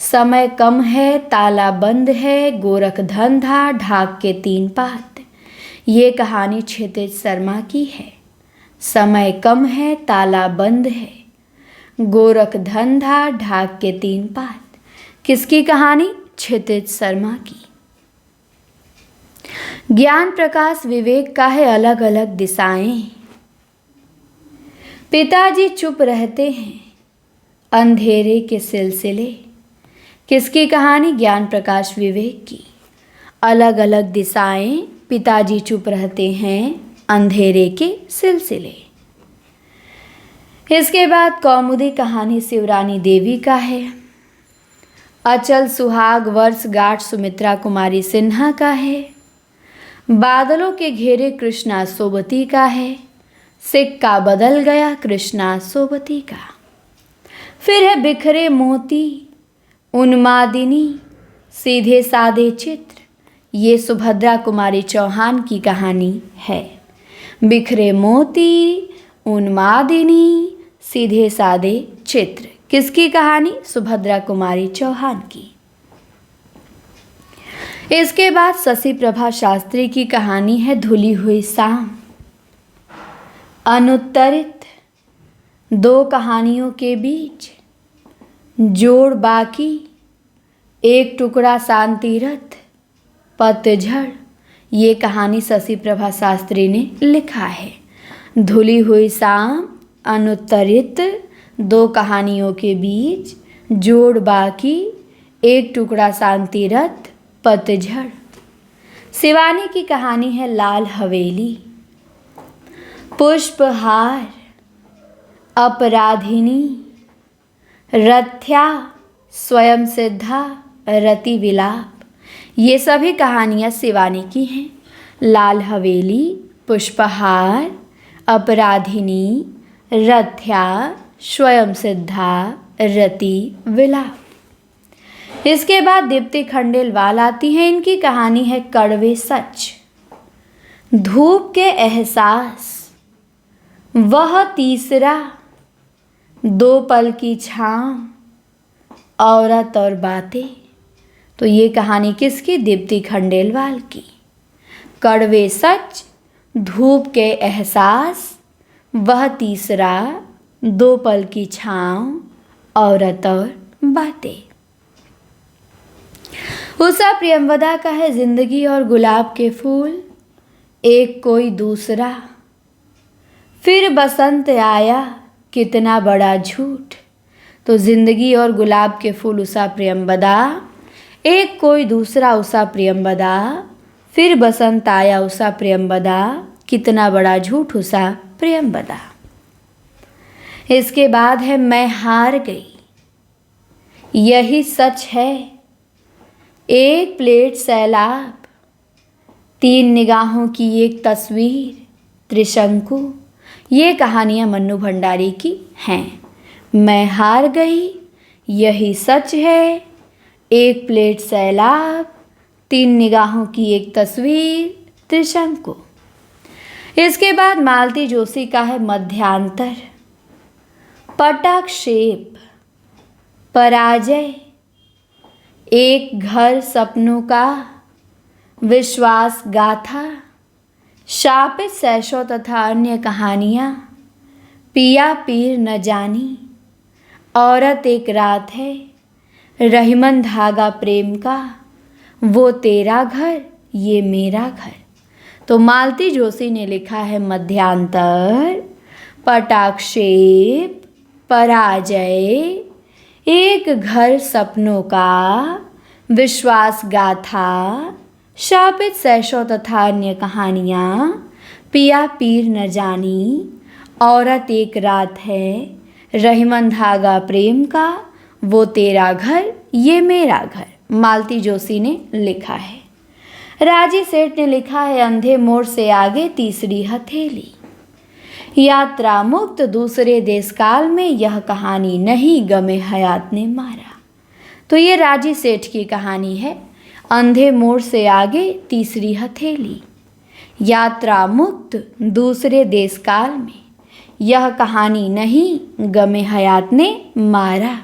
समय कम है, ताला बंद है, गोरख धंधा, ढाक के 3 पात, ये कहानी क्षितिज शर्मा की है। समय कम है, ताला बंद है, गोरख धंधा, ढाक के 3 पात, किसकी कहानी, क्षितिज शर्मा की। ज्ञान प्रकाश विवेक का है अलग अलग दिशाएं, पिताजी चुप रहते हैं, अंधेरे के सिलसिले, किसकी कहानी, ज्ञान प्रकाश विवेक की। अलग अलग दिशाएं, पिताजी चुप रहते हैं, अंधेरे के सिलसिले। इसके बाद कौमुदी कहानी शिवरानी देवी का है, अचल सुहाग वर्षगांठ सुमित्रा कुमारी सिन्हा का है, बादलों के घेरे कृष्णा सोबती का है, सिक्का बदल गया कृष्णा सोबती का। फिर है बिखरे मोती, उन्मादिनी, सीधे साधे चित्र, ये सुभद्रा कुमारी चौहान की कहानी है। बिखरे मोती, उन्मादिनी, सीधे साधे चित्र। किसकी कहानी? सुभद्रा कुमारी चौहान की। इसके बाद शशि प्रभा शास्त्री की कहानी है धुली हुई शाम। अनुत्तरित दो कहानियों के बीच जोड़ बाकी, एक टुकड़ा शांतिरत, पतझड़, ये कहानी शशि प्रभा शास्त्री ने लिखा है। धुली हुई शाम, अनुत्तरित दो कहानियों के बीच जोड़ बाकी, एक टुकड़ा शांतिरत, पतझड़। शिवानी की कहानी है लाल हवेली। पुष्पहार, अपराधिनी, रथ्या, स्वयं सिद्धा, रति विलाप, ये सभी कहानियाँ शिवानी की हैं। लाल हवेली, पुष्पहार, अपराधिनी, रथ्या, स्वयं सिद्धा, रति विलाप। इसके बाद दीप्ति खंडेलवाल आती हैं। इनकी कहानी है कड़वे सच। धूप के एहसास, वह तीसरा, दो पल की छाँव, औरत और बातें। तो ये कहानी किसकी? दीप्ति खंडेलवाल की। कड़वे सच, धूप के एहसास, वह तीसरा, दो पल की छाँव, औरत और बातें। उषा प्रियंवदा का है जिंदगी और गुलाब के फूल, एक कोई दूसरा, फिर बसंत आया, कितना बड़ा झूठ। तो जिंदगी और गुलाब के फूल उषा प्रियंवदा, एक कोई दूसरा उषा प्रियंवदा, फिर बसंत आया उषा प्रियंवदा, कितना बड़ा झूठ उषा प्रियंवदा। इसके बाद है मैं हार गई, यही सच है, एक प्लेट सैलाब, तीन निगाहों की एक तस्वीर, त्रिशंकु। ये कहानियाँ मन्नू भंडारी की हैं। मैं हार गई, यही सच है, एक प्लेट सैलाब, तीन निगाहों की एक तस्वीर, त्रिशंकु। इसके बाद मालती जोशी का है मध्यांतर। पटाक्षेप, पराजय, एक घर सपनों का, विश्वास गाथा, शापित सैशों तथा अन्य कहानियाँ, पिया पीर न जानी, औरत एक रात है, रहीमन धागा प्रेम का, वो तेरा घर ये मेरा घर। तो मालती जोशी ने लिखा है मध्यांतर, पटाक्षेप, पराजय, एक घर सपनों का, विश्वास गाथा, शापित सैशों तथा अन्य कहानियाँ, पिया पीर न जानी, औरत एक रात है, रहीमन धागा प्रेम का, वो तेरा घर ये मेरा घर। मालती जोशी ने लिखा है। राजी सेठ ने लिखा है अंधे मोड़ से आगे तीसरी हथेली। यात्रा मुक्त दूसरे देश काल में, यह कहानी नहीं गमे हयात ने मारा। तो ये राजी सेठ की कहानी है अंधे मोड़ से आगे तीसरी हथेली। यात्रा मुक्त दूसरे देश काल में, यह कहानी नहीं गमे हयात ने मारा।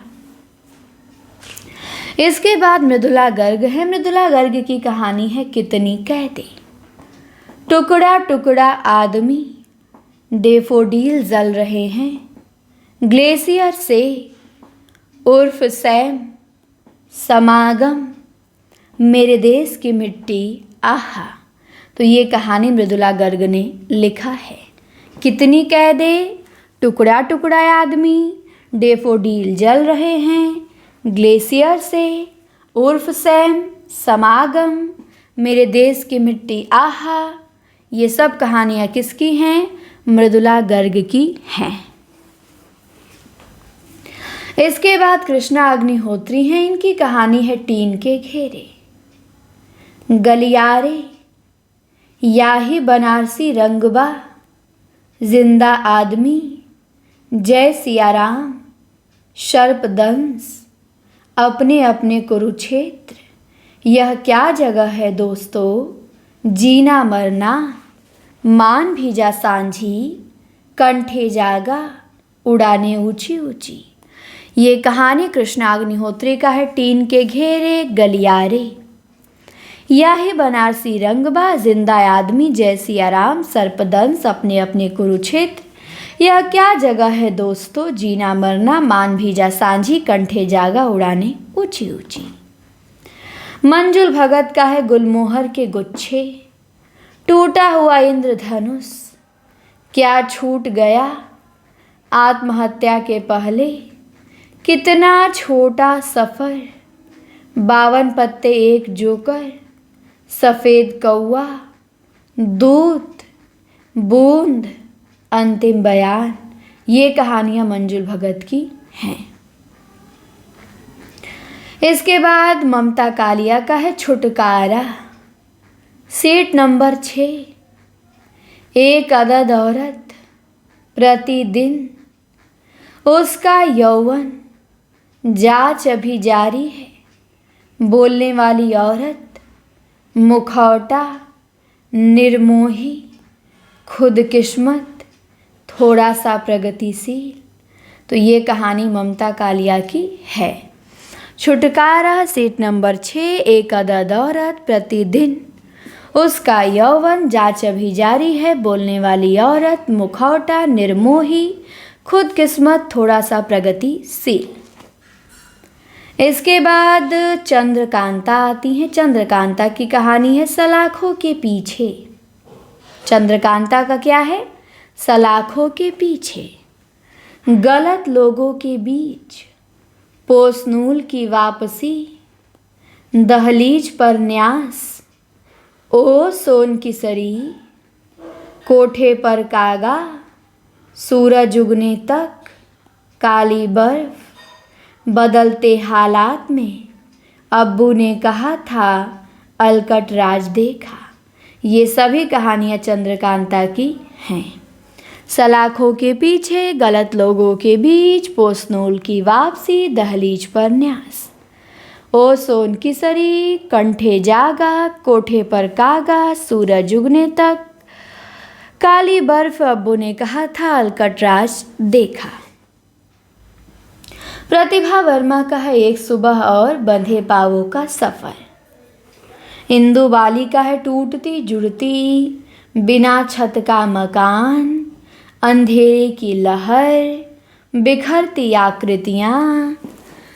इसके बाद मृदुला गर्ग है। मृदुला गर्ग की कहानी है कितनी कहते। टुकड़ा टुकड़ा आदमी, डेफोडील जल रहे हैं, ग्लेशियर से उर्फ सैम, समागम, मेरे देश की मिट्टी, आहा। तो ये कहानी मृदुला गर्ग ने लिखा है। कितनी कैदे, टुकड़ा टुकड़ा आदमी, डेफोडील जल रहे हैं, ग्लेशियर से उर्फ सैम, समागम, मेरे देश की मिट्टी, आहा। ये सब कहानियाँ किसकी हैं? मृदुला गर्ग की हैं। इसके बाद कृष्णा अग्निहोत्री हैं। इनकी कहानी है टीन के घेरे। गलियारे, याही बनारसी रंगबा, जिंदा आदमी, जय सियाराम, सर्पदंश, अपने अपने कुरुक्षेत्र, यह क्या जगह है दोस्तों, जीना मरना, मान भीजा सांझी कंठे जागा उड़ाने ऊंची ऊंची। ये कहानी कृष्णा अग्निहोत्री का है। टीन के घेरे गलियारे, या ही बनारसी रंगबा, जिंदा आदमी जैसी आराम, सर्पदंश अपने अपने कुरुक्षेत्र। यह क्या जगह है दोस्तों, जीना मरना, मान भीजा सांझी कंठे जागा उड़ाने ऊंची ऊंची। मंजुल भगत का है गुलमोहर के गुच्छे, टूटा हुआ इंद्रधनुष, क्या छूट गया आत्महत्या के पहले, कितना छोटा सफ़र, 52 पत्ते एक जोकर, सफ़ेद कौआ, दूत, बूंद, अंतिम बयान। ये कहानियाँ मंजुल भगत की हैं। इसके बाद ममता कालिया का है छुटकारा, सीट नंबर 6। एक अदद औरत, प्रतिदिन उसका यौवन, जांच अभी जारी है, बोलने वाली औरत, मुखौटा, निर्मोही, खुदकिस्मत, थोड़ा सा प्रगतिशील। तो ये कहानी ममता कालिया की है। छुटकारा, सीट नंबर 6। एक अदद औरत, प्रतिदिन उसका यौवन, जांच अभी जारी है, बोलने वाली औरत, मुखौटा, निर्मोही, खुदकिस्मत, थोड़ा सा प्रगतिशील। इसके बाद चंद्रकांता आती हैं। चंद्रकांता की कहानी है सलाखों के पीछे। चंद्रकांता का क्या है? सलाखों के पीछे, गलत लोगों के बीच, पोसनूल की वापसी, दहलीज पर न्यास, ओ सोन की सरी, कोठे पर कागा, सूरज उगने तक, काली बर्फ, बदलते हालात में, अब्बू ने कहा था अलकट राज देखा। ये सभी कहानियाँ चंद्रकांता की हैं। सलाखों के पीछे, गलत लोगों के बीच, पोसनूल की वापसी, दहलीज पर न्यास, ओ सोन की सरी, कंठे जागा, कोठे पर कागा, सूरज उगने तक, काली बर्फ, अब्बू ने कहा था अलकट राज देखा। प्रतिभा वर्मा का है एक सुबह और बंधे पावों का सफ़र। इंदु बाली का है टूटती जुड़ती, बिना छत का मकान, अंधेरे की लहर, बिखरती आकृतियाँ,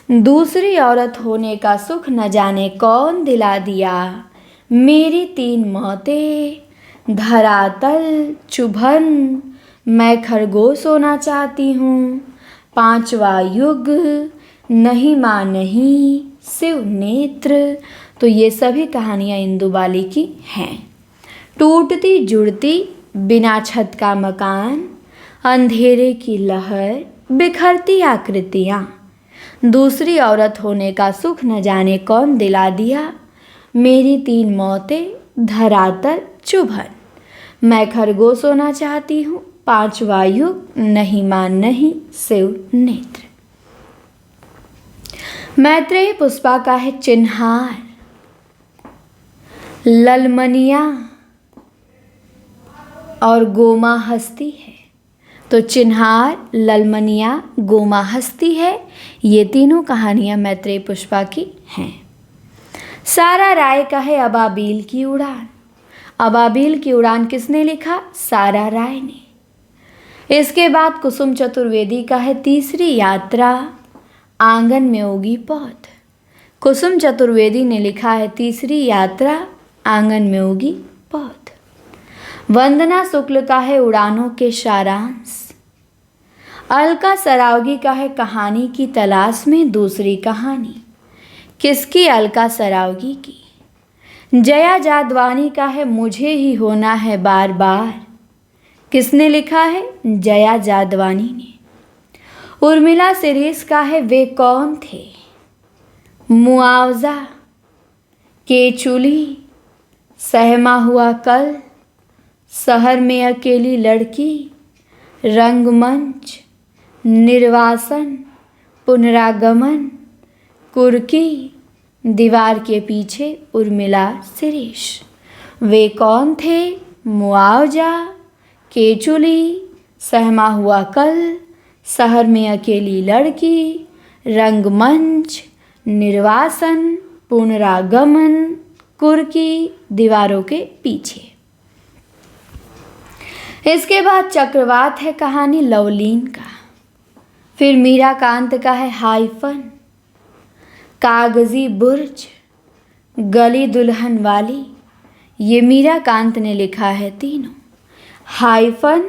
दूसरी औरत होने का सुख न जाने कौन दिला दिया, मेरी 3 मौतें, धरातल, चुभन, मैं खरगोश होना चाहती हूँ, 5वां युग, नहीं माँ नहीं, शिव नेत्र। तो ये सभी कहानियाँ इंदु बाली की हैं। टूटती जुड़ती, बिना छत का मकान, अंधेरे की लहर, बिखरती आकृतियाँ, दूसरी औरत होने का सुख न जाने कौन दिला दिया, मेरी 3 मौतें, धरातल, चुभन, मैं खरगोश होना चाहती हूँ, 5वां युग, नहीं मां नहीं, शिव नेत्र। मैत्रेयी पुष्पा का है चिन्हार, ललमनिया और गोमा हस्ती है। तो चिन्हार, ललमनिया, गोमा हस्ती है। ये तीनों कहानियाँ मैत्रेयी पुष्पा की हैं। सारा राय का है अबाबील की उड़ान। अबाबील की उड़ान किसने लिखा? सारा राय ने। इसके बाद कुसुम चतुर्वेदी का है तीसरी यात्रा, आंगन में उगी पौध। कुसुम चतुर्वेदी ने लिखा है तीसरी यात्रा, आंगन में उगी पौध। वंदना शुक्ल का है उड़ानों के सारांश। अलका सरावगी का है कहानी की तलाश में दूसरी कहानी। किसकी? अलका सरावगी की। जया जादवानी का है मुझे ही होना है बार बार। किसने लिखा है? जया जादवानी ने। उर्मिला सिरीस का है वे कौन थे। मुआवजा, केचुली, सहमा हुआ कल, शहर में अकेली लड़की, रंगमंच, निर्वासन, पुनरागमन, कुर्की, दीवार के पीछे, उर्मिला शिरीष। वे कौन थे? मुआवजा, केचुली, सहमा हुआ कल, शहर में अकेली लड़की, रंगमंच, निर्वासन, पुनरागमन, कुर्की, दीवारों के पीछे। इसके बाद चक्रवात है कहानी लवलीन का। फिर मीराकांत का है हाइफन, कागजी बुर्ज, गली दुल्हन वाली। ये मीराकांत ने लिखा है तीनों, हाइफन,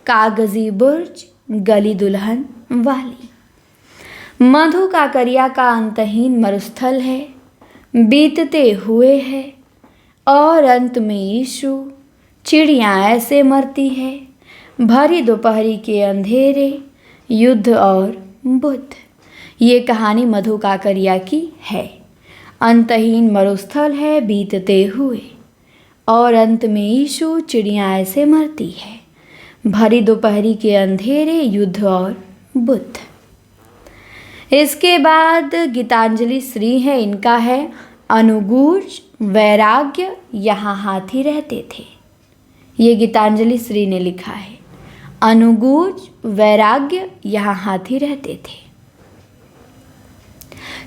कागजी बुर्ज, गली दुल्हन वाली। मधु काकरिया का अंतहीन मरुस्थल है, बीतते हुए है, और अंत में यीशु, चिड़ियाँ ऐसे मरती है, भरी दोपहरी के अंधेरे, युद्ध और बुद्ध। ये कहानी मधु काकरिया की है। अंतहीन मरुस्थल है, बीतते हुए, और अंत में यीशु, चिड़ियाँ ऐसे मरती है, भरी दोपहरी के अंधेरे, युद्ध और बुद्ध। इसके बाद गीतांजलि श्री है, इनका है अनुगूज, वैराग्य, यहाँ हाथी रहते थे। ये गीतांजलि श्री ने लिखा है, अनुगूज, वैराग्य, यहाँ हाथी रहते थे।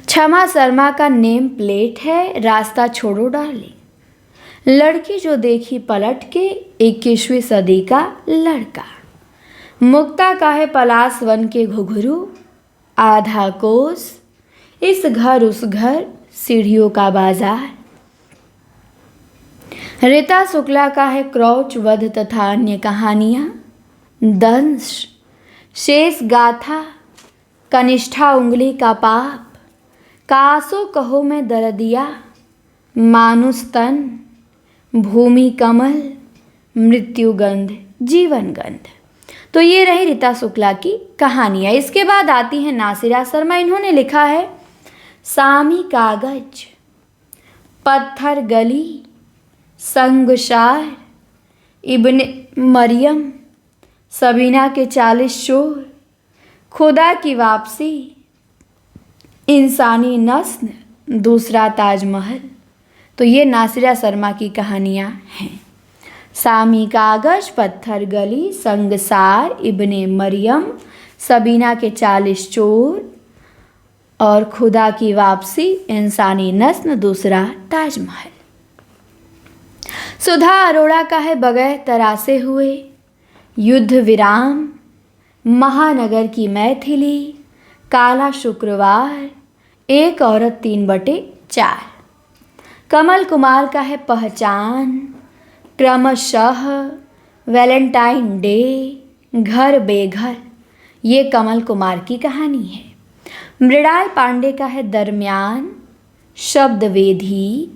क्षमा शर्मा का नेम प्लेट है, रास्ता छोड़ो डार्लिंग। लड़की जो देखी पलट के, 21वीं सदी का लड़का। मुक्ता का है पलाश वन के घुघरू, आधा कोस, इस घर उस घर, सीढ़ियों का बाजार। रीता शुक्ला का है क्रौच वध तथा अन्य कहानियाँ, दंश, शेष गाथा, कनिष्ठा उंगली का पाप, कासो कहो में दर्दिया, मानुस तन, भूमि कमल, मृत्युगंध, जीवन गंध। तो ये रही रीता शुक्ला की कहानियाँ। इसके बाद आती हैं नासिरा शर्मा। इन्होंने लिखा है सामी कागज, पत्थर गली, संगशार, इब्ने मरियम, सबीना के 40 चोर, खुदा की वापसी, इंसानी नस्ल, दूसरा ताजमहल। तो ये नासिरा शर्मा की कहानियाँ हैं। सामी कागज, पत्थर गली, संगसार, इब्ने मरियम, सबीना के 40 चोर और खुदा की वापसी, इंसानी नस्ल, दूसरा ताजमहल। सुधा अरोड़ा का है बगैर तरासे हुए, युद्ध विराम, महानगर की मैथिली, काला शुक्रवार, एक औरत 3/4। कमल कुमार का है पहचान, क्रमशः, वैलेंटाइन डे, घर बेघर। ये कमल कुमार की कहानी है। मृणाल पांडे का है दरमियान, शब्दवेदी,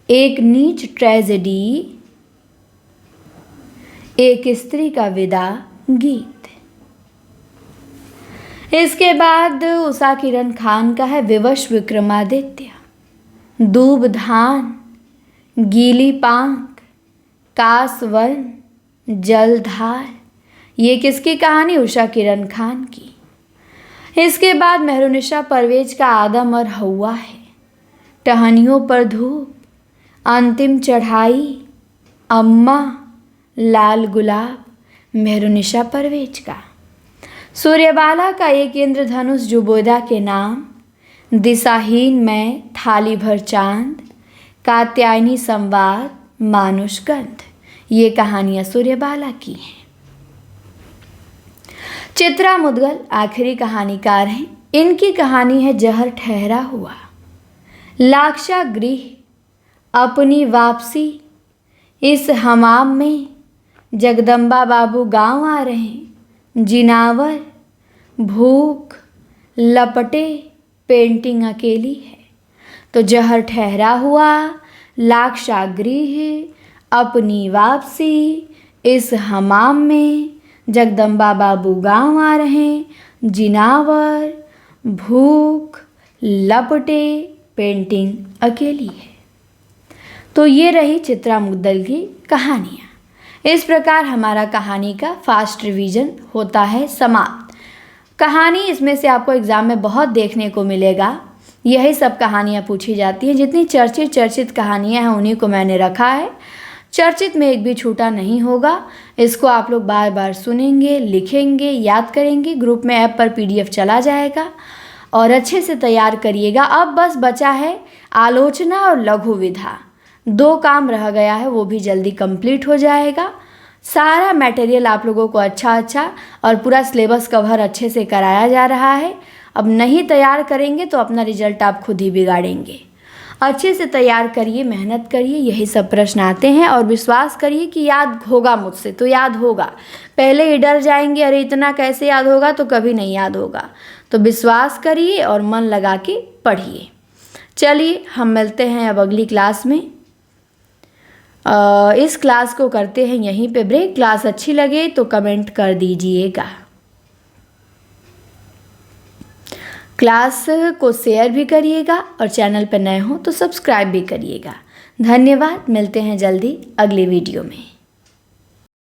एक नीच ट्रेजेडी, एक स्त्री का विदा गीत। इसके बाद उषा किरण खान का है विवश विक्रमादित्य, दूब धान, गीली पांक, कासवन, जलधार। ये किसकी कहानी? उषा किरण खान की। इसके बाद मेहरुनिशा परवेज का आदम और हवा है, टहनियों पर धूप, अंतिम चढ़ाई, अम्मा, लाल गुलाब। मेहरुनिशा परवेज का। सूर्यबाला का एक इंद्रधनुष जुबोदा के नाम, दिशाहीन में, थाली भर चांद, कात्यायनी संवाद, मानुषगंध। ये कहानियाँ सूर्यबाला की हैं। चित्रा मुदगल आखिरी कहानीकार हैं। इनकी कहानी है जहर ठहरा हुआ, लाक्षागृह, अपनी वापसी, इस हमाम में, जगदम्बा बाबू गांव आ रहे हैं, जिनावर, भूख, लपटे, पेंटिंग अकेली है। तो जहर ठहरा हुआ, लाक्षागृह, अपनी वापसी, इस हमाम में, जगदम्बा बाबू गांव आ रहे, जिनावर, भूख, लपटे, पेंटिंग अकेली है। तो ये रही चित्रा मुद्दल की कहानियाँ। इस प्रकार हमारा कहानी का फास्ट रिवीजन होता है समाप्त। कहानी इसमें से आपको एग्ज़ाम में बहुत देखने को मिलेगा। यही सब कहानियाँ पूछी जाती हैं। जितनी चर्चित कहानियाँ हैं उन्हीं को मैंने रखा है। चर्चित में एक भी छूटा नहीं होगा। इसको आप लोग बार बार सुनेंगे, लिखेंगे, याद करेंगे। ग्रुप में ऐप पर PDF चला जाएगा और अच्छे से तैयार करिएगा। अब बस बचा है आलोचना और लघु विधा, 2 काम रह गया है, वो भी जल्दी कंप्लीट हो जाएगा। सारा मटेरियल आप लोगों को अच्छा और पूरा सिलेबस कवर अच्छे से कराया जा रहा है। अब नहीं तैयार करेंगे तो अपना रिजल्ट आप खुद ही बिगाड़ेंगे। अच्छे से तैयार करिए, मेहनत करिए, यही सब प्रश्न आते हैं और विश्वास करिए कि याद होगा मुझसे तो याद होगा। पहले ही डर जाएंगे, अरे इतना कैसे याद होगा, तो कभी नहीं याद होगा। तो विश्वास करिए और मन लगा के पढ़िए। चलिए हम मिलते हैं अब अगली क्लास में। इस क्लास को करते हैं यहीं पे ब्रेक। क्लास अच्छी लगे तो कमेंट कर दीजिएगा। क्लास को शेयर भी करिएगा और चैनल पर नए हो तो सब्सक्राइब भी करिएगा। धन्यवाद। मिलते हैं जल्दी अगले वीडियो में।